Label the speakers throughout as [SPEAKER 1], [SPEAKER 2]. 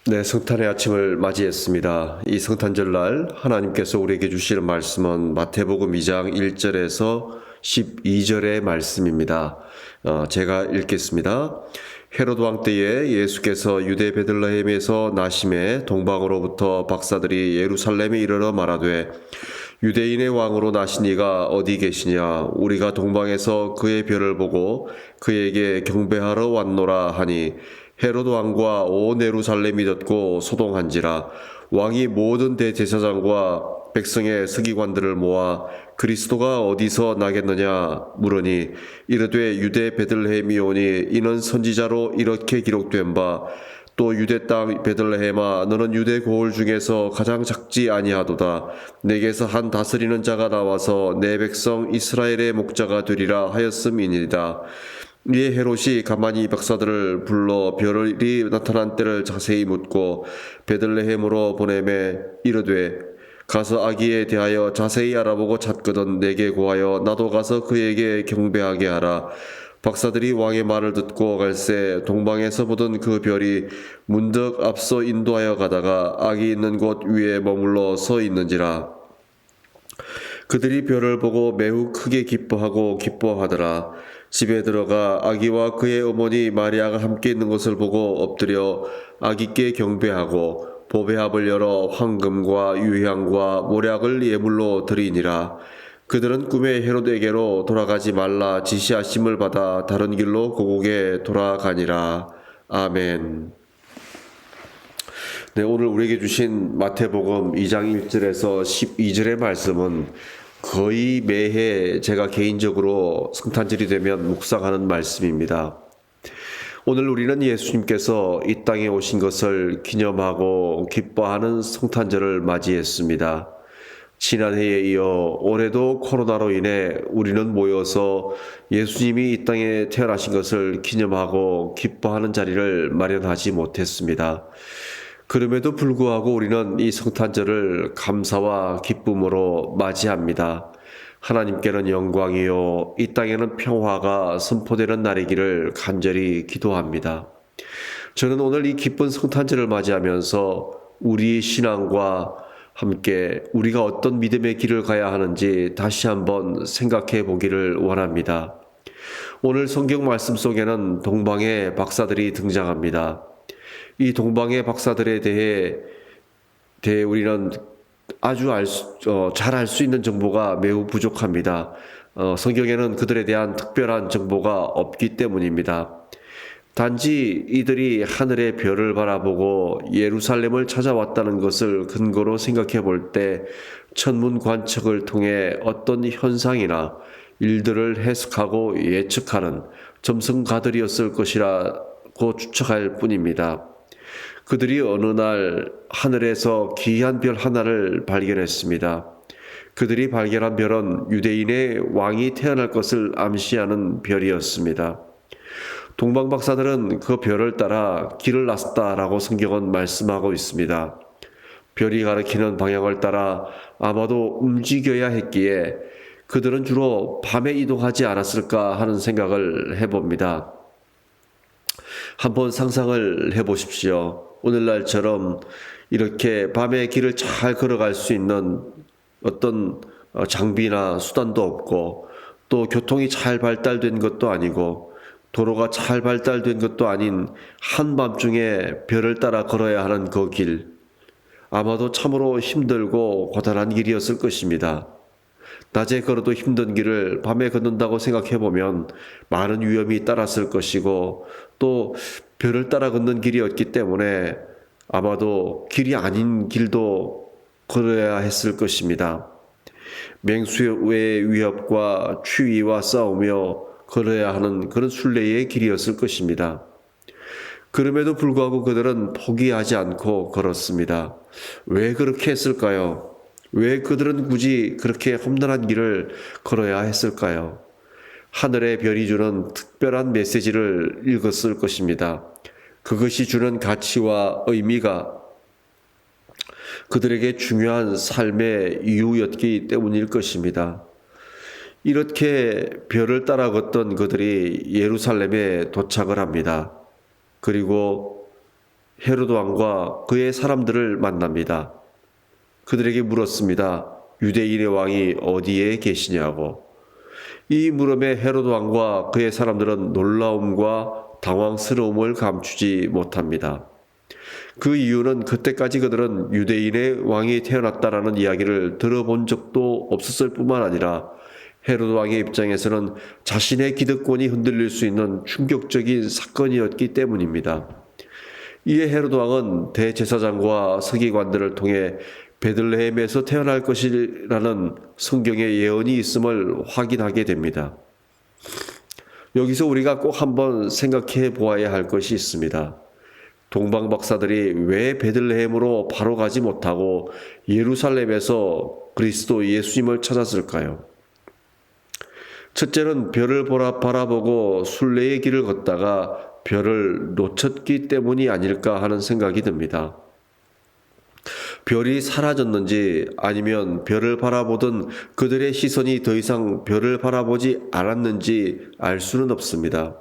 [SPEAKER 1] 네, 성탄의 아침을 맞이했습니다. 이 성탄절날 하나님께서 우리에게 주시는 말씀은 마태복음 2장 1절에서 12절의 말씀입니다. 제가 읽겠습니다. 헤로드 왕 때에 예수께서 유대 베들레헴에서 나심에 동방으로부터 박사들이 예루살렘에 이르러 말하되 유대인의 왕으로 나신 이가 어디 계시냐? 우리가 동방에서 그의 별을 보고 그에게 경배하러 왔노라 하니 헤로드 왕과 온 예루살렘이 듣고 소동한지라. 왕이 모든 대제사장과 백성의 서기관들을 모아 그리스도가 어디서 나겠느냐 물으니 이르되 유대 베들레헴이오니 이는 선지자로 이렇게 기록된 바 또 유대 땅 베들레헴아 너는 유대 고을 중에서 가장 작지 아니하도다. 내게서 한 다스리는 자가 나와서 내 백성 이스라엘의 목자가 되리라 하였음이니이다. 이에 헤롯이 가만히 박사들을 불러 별이 나타난 때를 자세히 묻고 베들레헴으로 보내매 이르되 가서 아기에 대하여 자세히 알아보고 찾거든 내게 구하여 나도 가서 그에게 경배하게 하라. 박사들이 왕의 말을 듣고 갈새 동방에서 보던 그 별이 문득 앞서 인도하여 가다가 아기 있는 곳 위에 머물러 서 있는지라. 그들이 별을 보고 매우 크게 기뻐하고 기뻐하더라. 집에 들어가 아기와 그의 어머니 마리아가 함께 있는 것을 보고 엎드려 아기께 경배하고 보배합을 열어 황금과 유향과 모략을 예물로 드리니라. 그들은 꿈에 헤롯에게로 돌아가지 말라 지시하심을 받아 다른 길로 고국에 돌아가니라. 아멘. 네, 오늘 우리에게 주신 마태복음 2장 1절에서 12절의 말씀은 거의 매해 제가 개인적으로 성탄절이 되면 묵상하는 말씀입니다. 오늘 우리는 예수님께서 이 땅에 오신 것을 기념하고 기뻐하는 성탄절을 맞이했습니다. 지난해에 이어 올해도 코로나로 인해 우리는 모여서 예수님이 이 땅에 태어나신 것을 기념하고 기뻐하는 자리를 마련하지 못했습니다. 그럼에도 불구하고 우리는 이 성탄절을 감사와 기쁨으로 맞이합니다. 하나님께는 영광이요 이 땅에는 평화가 선포되는 날이기를 간절히 기도합니다. 저는 오늘 이 기쁜 성탄절을 맞이하면서 우리 신앙과 함께 우리가 어떤 믿음의 길을 가야 하는지 다시 한번 생각해 보기를 원합니다. 오늘 성경 말씀 속에는 동방의 박사들이 등장합니다. 이 동방의 박사들에 대해 우리는 아주 잘 알 수 있는 정보가 매우 부족합니다. 성경에는 그들에 대한 특별한 정보가 없기 때문입니다. 단지 이들이 하늘의 별을 바라보고 예루살렘을 찾아왔다는 것을 근거로 생각해 볼 때 천문 관측을 통해 어떤 현상이나 일들을 해석하고 예측하는 점성가들이었을 것이라고 추측할 뿐입니다. 그들이 어느 날 하늘에서 기이한 별 하나를 발견했습니다. 그들이 발견한 별은 유대인의 왕이 태어날 것을 암시하는 별이었습니다. 동방박사들은 그 별을 따라 길을 나섰다라고 성경은 말씀하고 있습니다. 별이 가리키는 방향을 따라 아마도 움직여야 했기에 그들은 주로 밤에 이동하지 않았을까 하는 생각을 해봅니다. 한번 상상을 해보십시오. 오늘날처럼 이렇게 밤에 길을 잘 걸어갈 수 있는 어떤 장비나 수단도 없고 또 교통이 잘 발달된 것도 아니고 도로가 잘 발달된 것도 아닌 한밤중에 별을 따라 걸어야 하는 그 길, 아마도 참으로 힘들고 고단한 길이었을 것입니다. 낮에 걸어도 힘든 길을 밤에 걷는다고 생각해보면 많은 위험이 따랐을 것이고 또 별을 따라 걷는 길이었기 때문에 아마도 길이 아닌 길도 걸어야 했을 것입니다. 맹수의 위협과 추위와 싸우며 걸어야 하는 그런 순례의 길이었을 것입니다. 그럼에도 불구하고 그들은 포기하지 않고 걸었습니다. 왜 그렇게 했을까요? 왜 그들은 굳이 그렇게 험난한 길을 걸어야 했을까요? 하늘의 별이 주는 특별한 메시지를 읽었을 것입니다. 그것이 주는 가치와 의미가 그들에게 중요한 삶의 이유였기 때문일 것입니다. 이렇게 별을 따라 걷던 그들이 예루살렘에 도착을 합니다. 그리고 헤로드 왕과 그의 사람들을 만납니다. 그들에게 물었습니다. 유대인의 왕이 어디에 계시냐고. 이 물음에 헤로드 왕과 그의 사람들은 놀라움과 당황스러움을 감추지 못합니다. 그 이유는 그때까지 그들은 유대인의 왕이 태어났다라는 이야기를 들어본 적도 없었을 뿐만 아니라 헤로드 왕의 입장에서는 자신의 기득권이 흔들릴 수 있는 충격적인 사건이었기 때문입니다. 이에 헤로드 왕은 대제사장과 서기관들을 통해 베들레헴에서 태어날 것이라는 성경의 예언이 있음을 확인하게 됩니다. 여기서 우리가 꼭 한번 생각해 보아야 할 것이 있습니다. 동방 박사들이 왜 베들레헴으로 바로 가지 못하고 예루살렘에서 그리스도 예수님을 찾았을까요? 첫째는 별을 바라보고 순례의 길을 걷다가 별을 놓쳤기 때문이 아닐까 하는 생각이 듭니다. 별이 사라졌는지 아니면 별을 바라보던 그들의 시선이 더 이상 별을 바라보지 않았는지 알 수는 없습니다.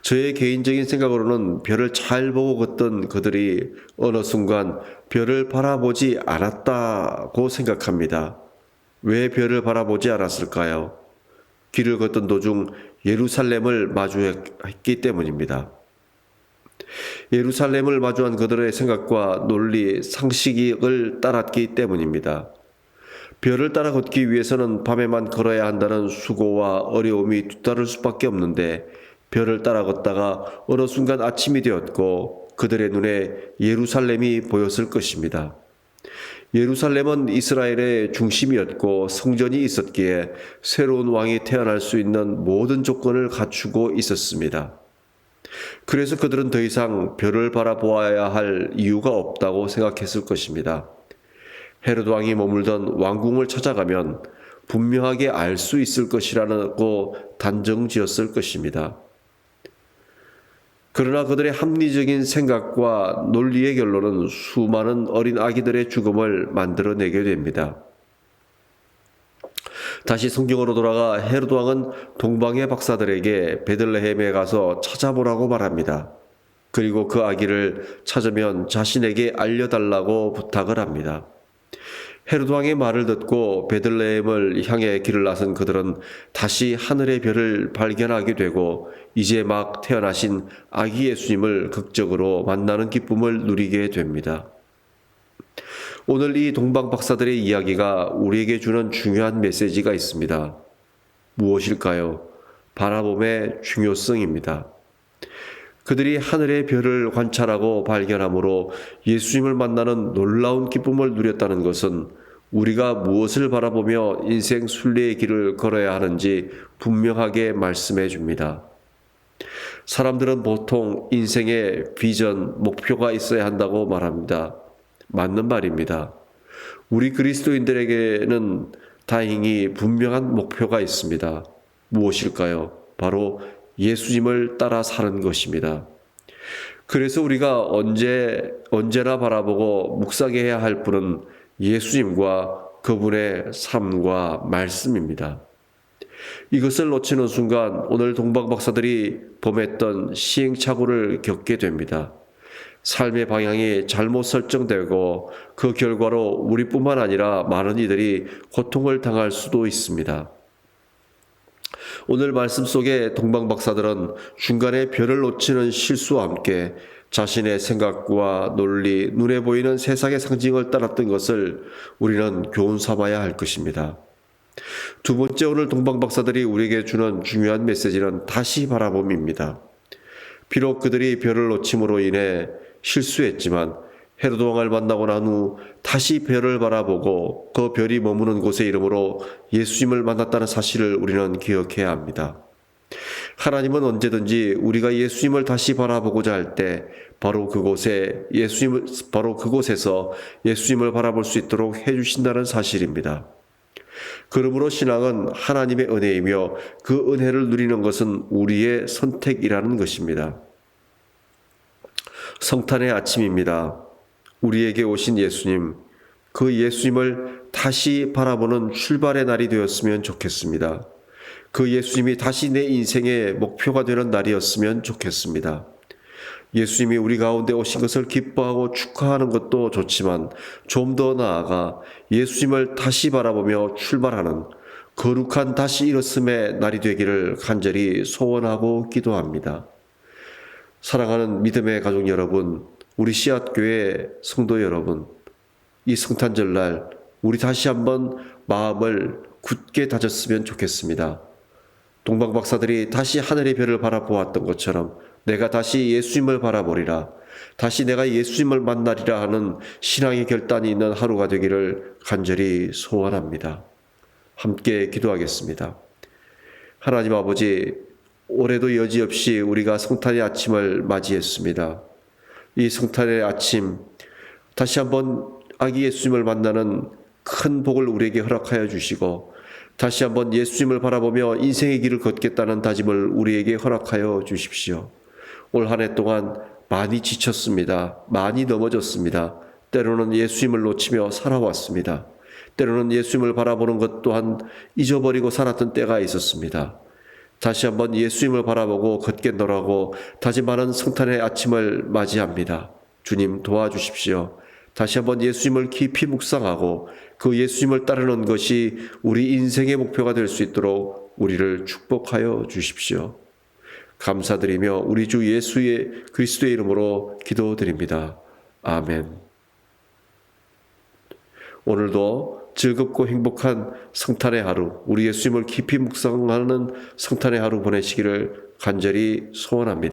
[SPEAKER 1] 저의 개인적인 생각으로는 별을 잘 보고 걷던 그들이 어느 순간 별을 바라보지 않았다고 생각합니다. 왜 별을 바라보지 않았을까요? 길을 걷던 도중 예루살렘을 마주했기 때문입니다. 예루살렘을 마주한 그들의 생각과 논리, 상식을 따랐기 때문입니다. 별을 따라 걷기 위해서는 밤에만 걸어야 한다는 수고와 어려움이 뒤따를 수밖에 없는데 별을 따라 걷다가 어느 순간 아침이 되었고 그들의 눈에 예루살렘이 보였을 것입니다. 예루살렘은 이스라엘의 중심이었고 성전이 있었기에 새로운 왕이 태어날 수 있는 모든 조건을 갖추고 있었습니다. 그래서 그들은 더 이상 별을 바라보아야 할 이유가 없다고 생각했을 것입니다. 헤로드 왕이 머물던 왕궁을 찾아가면 분명하게 알 수 있을 것이라고 단정지었을 것입니다. 그러나 그들의 합리적인 생각과 논리의 결론은 수많은 어린 아기들의 죽음을 만들어내게 됩니다. 다시 성경으로 돌아가 헤로드 왕은 동방의 박사들에게 베들레헴에 가서 찾아보라고 말합니다. 그리고 그 아기를 찾으면 자신에게 알려달라고 부탁을 합니다. 헤로드 왕의 말을 듣고 베들레헴을 향해 길을 나선 그들은 다시 하늘의 별을 발견하게 되고 이제 막 태어나신 아기 예수님을 극적으로 만나는 기쁨을 누리게 됩니다. 오늘 이 동방 박사들의 이야기가 우리에게 주는 중요한 메시지가 있습니다. 무엇일까요? 바라봄의 중요성입니다. 그들이 하늘의 별을 관찰하고 발견함으로 예수님을 만나는 놀라운 기쁨을 누렸다는 것은 우리가 무엇을 바라보며 인생 순례의 길을 걸어야 하는지 분명하게 말씀해 줍니다. 사람들은 보통 인생에 비전, 목표가 있어야 한다고 말합니다. 맞는 말입니다. 우리 그리스도인들에게는 다행히 분명한 목표가 있습니다. 무엇일까요? 바로 예수님을 따라 사는 것입니다. 그래서 우리가 언제나 바라보고 묵상해야 할 분은 예수님과 그분의 삶과 말씀입니다. 이것을 놓치는 순간 오늘 동방 박사들이 범했던 시행착오를 겪게 됩니다. 삶의 방향이 잘못 설정되고 그 결과로 우리뿐만 아니라 많은 이들이 고통을 당할 수도 있습니다. 오늘 말씀 속에 동방 박사들은 중간에 별을 놓치는 실수와 함께 자신의 생각과 논리, 눈에 보이는 세상의 상징을 따랐던 것을 우리는 교훈 삼아야 할 것입니다. 두 번째, 오늘 동방 박사들이 우리에게 주는 중요한 메시지는 다시 바라봄입니다. 비록 그들이 별을 놓침으로 인해 실수했지만 헤로드 왕을 만나고 난 후 다시 별을 바라보고 그 별이 머무는 곳의 이름으로 예수님을 만났다는 사실을 우리는 기억해야 합니다. 하나님은 언제든지 우리가 예수님을 다시 바라보고자 할 때 바로 그곳에서 예수님을 바라볼 수 있도록 해주신다는 사실입니다. 그러므로 신앙은 하나님의 은혜이며 그 은혜를 누리는 것은 우리의 선택이라는 것입니다. 성탄의 아침입니다. 우리에게 오신 예수님, 그 예수님을 다시 바라보는 출발의 날이 되었으면 좋겠습니다. 그 예수님이 다시 내 인생의 목표가 되는 날이었으면 좋겠습니다. 예수님이 우리 가운데 오신 것을 기뻐하고 축하하는 것도 좋지만 좀 더 나아가 예수님을 다시 바라보며 출발하는 거룩한 다시 일어섬의 날이 되기를 간절히 소원하고 기도합니다. 사랑하는 믿음의 가족 여러분, 우리 씨앗교회 성도 여러분, 이 성탄절날 우리 다시 한번 마음을 굳게 다졌으면 좋겠습니다. 동방 박사들이 다시 하늘의 별을 바라보았던 것처럼 내가 다시 예수님을 바라보리라, 다시 내가 예수님을 만나리라 하는 신앙의 결단이 있는 하루가 되기를 간절히 소원합니다. 함께 기도하겠습니다. 하나님 아버지, 올해도 여지없이 우리가 성탄의 아침을 맞이했습니다. 이 성탄의 아침, 다시 한번 아기 예수님을 만나는 큰 복을 우리에게 허락하여 주시고 다시 한번 예수님을 바라보며 인생의 길을 걷겠다는 다짐을 우리에게 허락하여 주십시오. 올 한 해 동안 많이 지쳤습니다. 많이 넘어졌습니다. 때로는 예수님을 놓치며 살아왔습니다. 때로는 예수님을 바라보는 것 또한 잊어버리고 살았던 때가 있었습니다. 다시 한번 예수님을 바라보고 걷겠노라고 다짐하는 성탄의 아침을 맞이합니다. 주님 도와주십시오. 다시 한번 예수님을 깊이 묵상하고 그 예수님을 따르는 것이 우리 인생의 목표가 될 수 있도록 우리를 축복하여 주십시오. 감사드리며 우리 주 예수의 그리스도의 이름으로 기도드립니다. 아멘. 오늘도 즐겁고 행복한 성탄의 하루, 우리 예수님을 깊이 묵상하는 성탄의 하루 보내시기를 간절히 소원합니다.